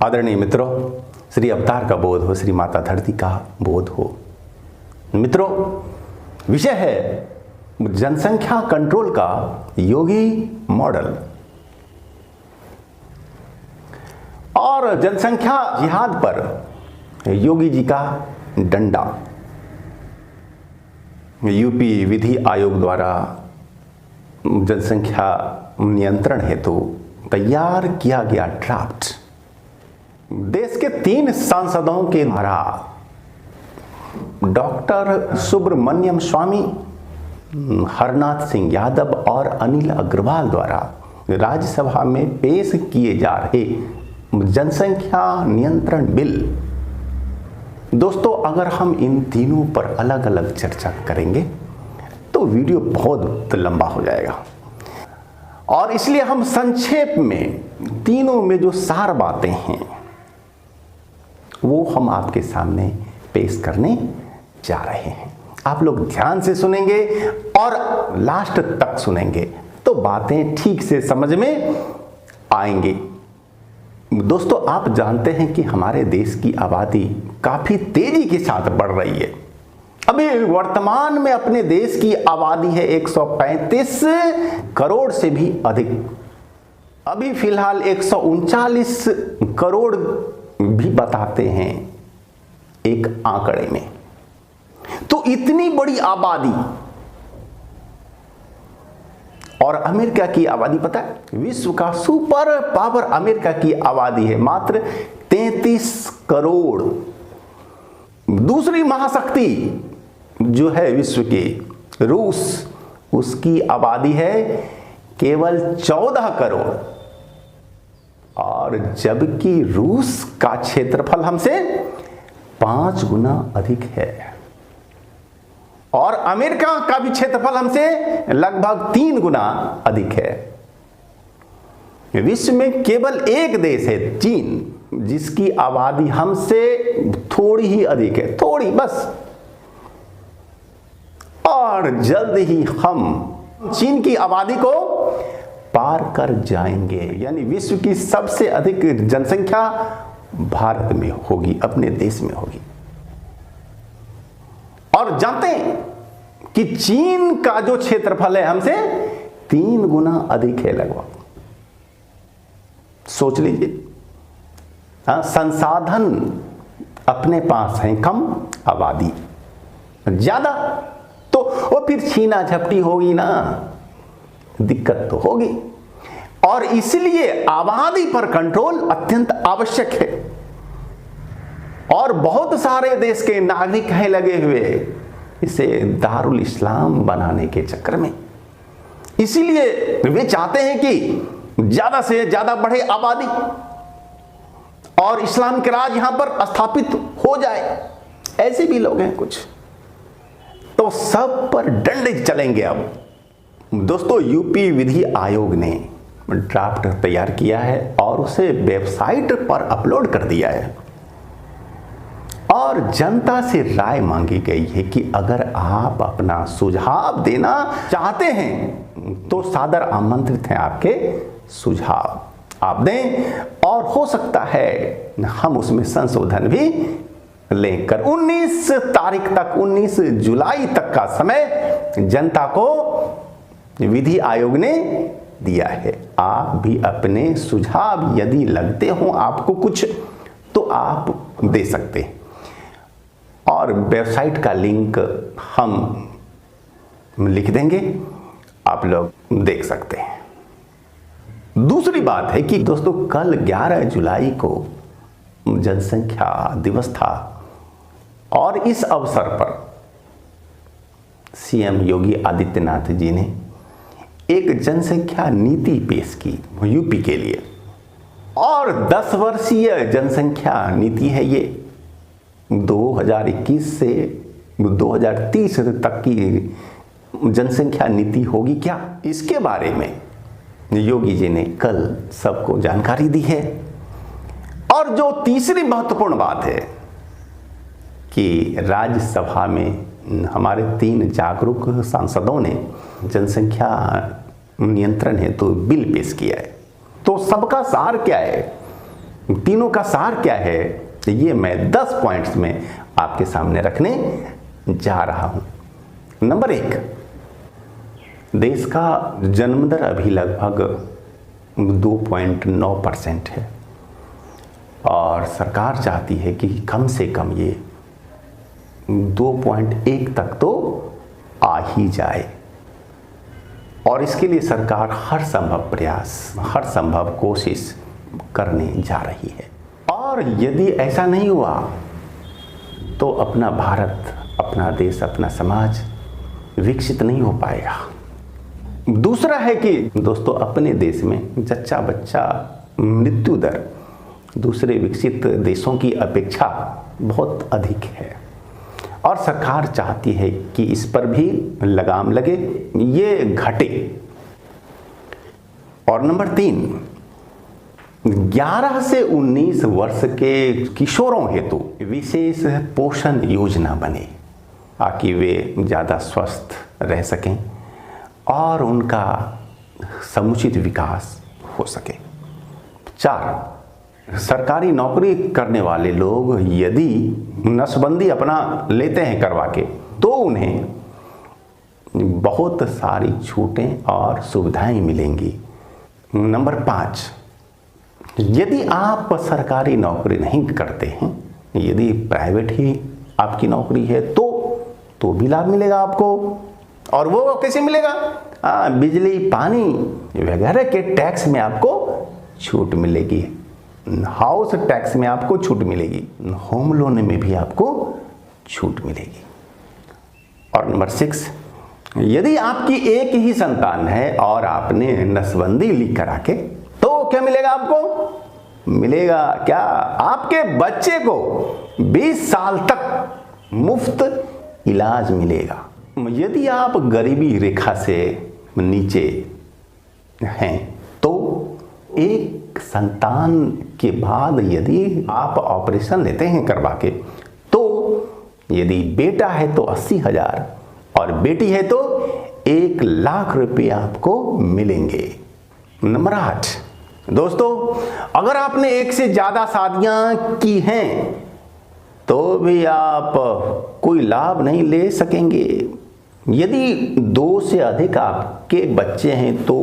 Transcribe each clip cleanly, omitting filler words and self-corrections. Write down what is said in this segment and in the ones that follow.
आदरणीय मित्रों, श्री अवतार का बोध हो, श्री माता धरती का बोध हो। मित्रों, विषय है जनसंख्या कंट्रोल का योगी मॉडल और जनसंख्या जिहाद पर योगी जी का डंडा। यूपी विधि आयोग द्वारा जनसंख्या नियंत्रण हेतु तैयार किया गया ड्राफ्ट देश के 3 सांसदों के द्वारा डॉक्टर सुब्रमण्यम स्वामी, हरनाथ सिंह यादव और अनिल अग्रवाल द्वारा राज्यसभा में पेश किए जा रहे जनसंख्या नियंत्रण बिल। दोस्तों, अगर हम इन तीनों पर अलग अलग चर्चा करेंगे तो वीडियो बहुत लंबा हो जाएगा और इसलिए हम संक्षेप में तीनों में जो सार बातें हैं वो हम आपके सामने पेश करने जा रहे हैं। आप लोग ध्यान से सुनेंगे और लास्ट तक सुनेंगे तो बातें ठीक से समझ में आएंगी। दोस्तों, आप जानते हैं कि हमारे देश की आबादी काफी तेजी के साथ बढ़ रही है। अभी वर्तमान में अपने देश की आबादी है 135 करोड़ से भी अधिक। अभी फिलहाल 139 करोड़ भी बताते हैं एक आंकड़े में। तो इतनी बड़ी आबादी, और अमेरिका की आबादी पता है, विश्व का सुपर पावर अमेरिका की आबादी है मात्र 33 करोड़। दूसरी महाशक्ति जो है विश्व की, रूस, उसकी आबादी है केवल 14 करोड़ और जबकि रूस का क्षेत्रफल हमसे 5 गुना अधिक है और अमेरिका का भी क्षेत्रफल हमसे लगभग 3 गुना अधिक है। विश्व में केवल एक देश है, चीन, जिसकी आबादी हमसे थोड़ी ही अधिक है, थोड़ी बस। और जल्द ही हम चीन की आबादी को पार कर जाएंगे, यानी विश्व की सबसे अधिक जनसंख्या भारत में होगी, अपने देश में होगी। और जानते हैं कि चीन का जो क्षेत्रफल है हमसे 3 गुना अधिक है लगभग। सोच लीजिए, संसाधन अपने पास है कम, आबादी ज्यादा, तो वो फिर छीना झपटी होगी ना, दिक्कत तो होगी। और इसलिए आबादी पर कंट्रोल अत्यंत आवश्यक है। और बहुत सारे देश के नागरिक हैं लगे हुए इसे दारुल इस्लाम बनाने के चक्कर में। इसीलिए वे चाहते हैं कि ज्यादा से ज्यादा बढ़े आबादी और इस्लाम के राज यहां पर स्थापित हो जाए। ऐसे भी लोग हैं कुछ, तो सब पर डंडे चलेंगे। अब दोस्तों, यूपी विधि आयोग ने ड्राफ्ट तैयार किया है और उसे वेबसाइट पर अपलोड कर दिया है और जनता से राय मांगी गई है कि अगर आप अपना सुझाव देना चाहते हैं तो सादर आमंत्रित हैं आपके सुझाव आप दें और हो सकता है हम उसमें संशोधन भी लेकर 19 तारीख तक, 19 जुलाई तक का समय जनता को विधि आयोग ने दिया है। आप भी अपने सुझाव यदि लगते हो आपको कुछ तो आप दे सकते हैं और वेबसाइट का लिंक हम लिख देंगे, आप लोग देख सकते हैं। दूसरी बात है कि दोस्तों, कल 11 जुलाई को जनसंख्या दिवस था और इस अवसर पर सीएम योगी आदित्यनाथ जी ने एक जनसंख्या नीति पेश की यूपी के लिए और 10 वर्षीय जनसंख्या नीति है ये। 2021 से 2030 तक की जनसंख्या नीति होगी क्या, इसके बारे में योगी जी ने कल सबको जानकारी दी है। और जो तीसरी महत्वपूर्ण बात है कि राज्यसभा में हमारे 3 जागरूक सांसदों ने जनसंख्या नियंत्रण हेतु बिल पेश किया है। तो सबका सार क्या है तीनों का सार क्या है, ये मैं 10 पॉइंट्स में आपके सामने रखने जा रहा हूं। नंबर 1, देश का जन्म दर अभी लगभग 2.9% है और सरकार चाहती है कि कम से कम ये 2.1 तक तो आ ही जाए, और इसके लिए सरकार हर संभव प्रयास, हर संभव कोशिश करने जा रही है। और यदि ऐसा नहीं हुआ तो अपना भारत, अपना देश, अपना समाज विकसित नहीं हो पाएगा। दूसरा है कि दोस्तों, अपने देश में जच्चा बच्चा मृत्यु दर दूसरे विकसित देशों की अपेक्षा बहुत अधिक है और सरकार चाहती है कि इस पर भी लगाम लगे, ये घटे। और नंबर 3, 11 से 19 वर्ष के किशोरों हेतु विशेष पोषण योजना बने ताकि वे ज़्यादा स्वस्थ रह सकें और उनका समुचित विकास हो सके। 4, सरकारी नौकरी करने वाले लोग यदि नसबंदी अपना लेते हैं करवा के, तो उन्हें बहुत सारी छूटें और सुविधाएं मिलेंगी। नंबर 5, यदि आप सरकारी नौकरी नहीं करते हैं, यदि प्राइवेट ही आपकी नौकरी है, तो भी लाभ मिलेगा आपको। और वो कैसे मिलेगा? बिजली, पानी वगैरह के टैक्स में आपको छूट मिलेगी, हाउस टैक्स में आपको छूट मिलेगी, होम लोन में भी आपको छूट मिलेगी। और नंबर 6, यदि आपकी एक ही संतान है और आपने नसबंदी ली करा के, तो क्या मिलेगा आपको? मिलेगा क्या? आपके बच्चे को 20 साल तक मुफ्त इलाज मिलेगा। यदि आप गरीबी रेखा से नीचे हैं तो एक संतान के बाद यदि आप ऑपरेशन लेते हैं करवा के, तो यदि बेटा है तो 80,000 और बेटी है तो 1 लाख रुपये आपको मिलेंगे। नंबर 8, दोस्तों, अगर आपने एक से ज़्यादा शादियां की हैं तो भी आप कोई लाभ नहीं ले सकेंगे। यदि 2 से अधिक आपके बच्चे हैं तो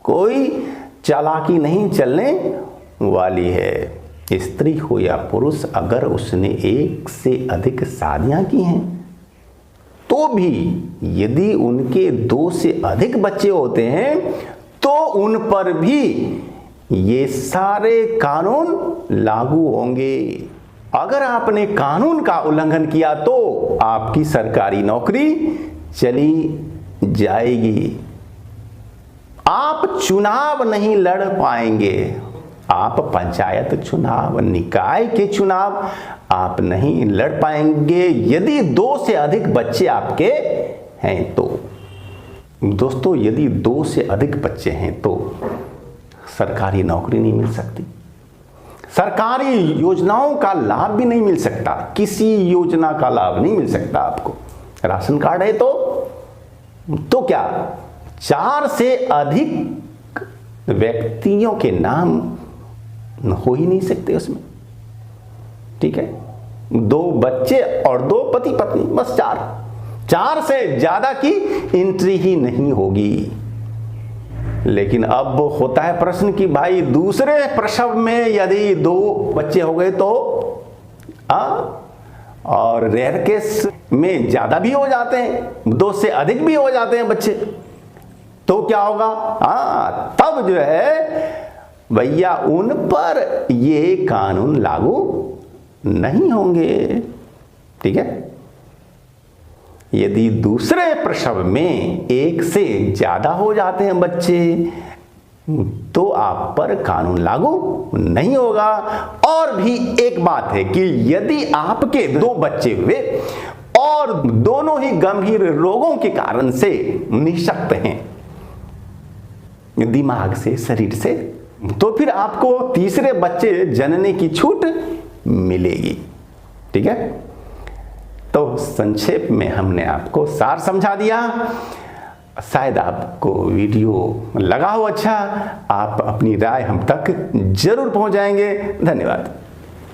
कोई चालाकी नहीं चलने वाली है। स्त्री हो या पुरुष, अगर उसने 1 से अधिक शादियां की हैं तो भी यदि उनके 2 से अधिक बच्चे होते हैं तो उन पर भी ये सारे कानून लागू होंगे। अगर आपने कानून का उल्लंघन किया तो आपकी सरकारी नौकरी चली जाएगी, आप चुनाव नहीं लड़ पाएंगे, आप पंचायत चुनाव, निकाय के चुनाव आप नहीं लड़ पाएंगे यदि 2 से अधिक बच्चे आपके हैं तो। दोस्तों, यदि 2 से अधिक बच्चे हैं तो सरकारी नौकरी नहीं मिल सकती, सरकारी योजनाओं का लाभ भी नहीं मिल सकता, किसी योजना का लाभ नहीं मिल सकता आपको। राशन कार्ड है तो क्या 4 से अधिक व्यक्तियों के नाम हो ही नहीं सकते उसमें, ठीक है? 2 बच्चे और 2 पति पत्नी, बस 4 से ज्यादा की एंट्री ही नहीं होगी। लेकिन अब होता है प्रश्न कि भाई दूसरे प्रसव में यदि 2 बच्चे हो गए तो और रेयर केस में ज्यादा भी हो जाते हैं, 2 से अधिक भी हो जाते हैं बच्चे, तो क्या होगा? तब जो है भैया उन पर ये कानून लागू नहीं होंगे, ठीक है? यदि दूसरे प्रसव में 1 से ज्यादा हो जाते हैं बच्चे तो आप पर कानून लागू नहीं होगा। और भी एक बात है कि यदि आपके 2 बच्चे हुए और दोनों ही गंभीर रोगों के कारण से निःशक्त हैं, दिमाग से, शरीर से, तो फिर आपको तीसरे बच्चे जनने की छूट मिलेगी, ठीक है? तो संक्षेप में हमने आपको सार समझा दिया। शायद आपको वीडियो लगा हो अच्छा, आप अपनी राय हम तक जरूर पहुंचाएंगे। धन्यवाद।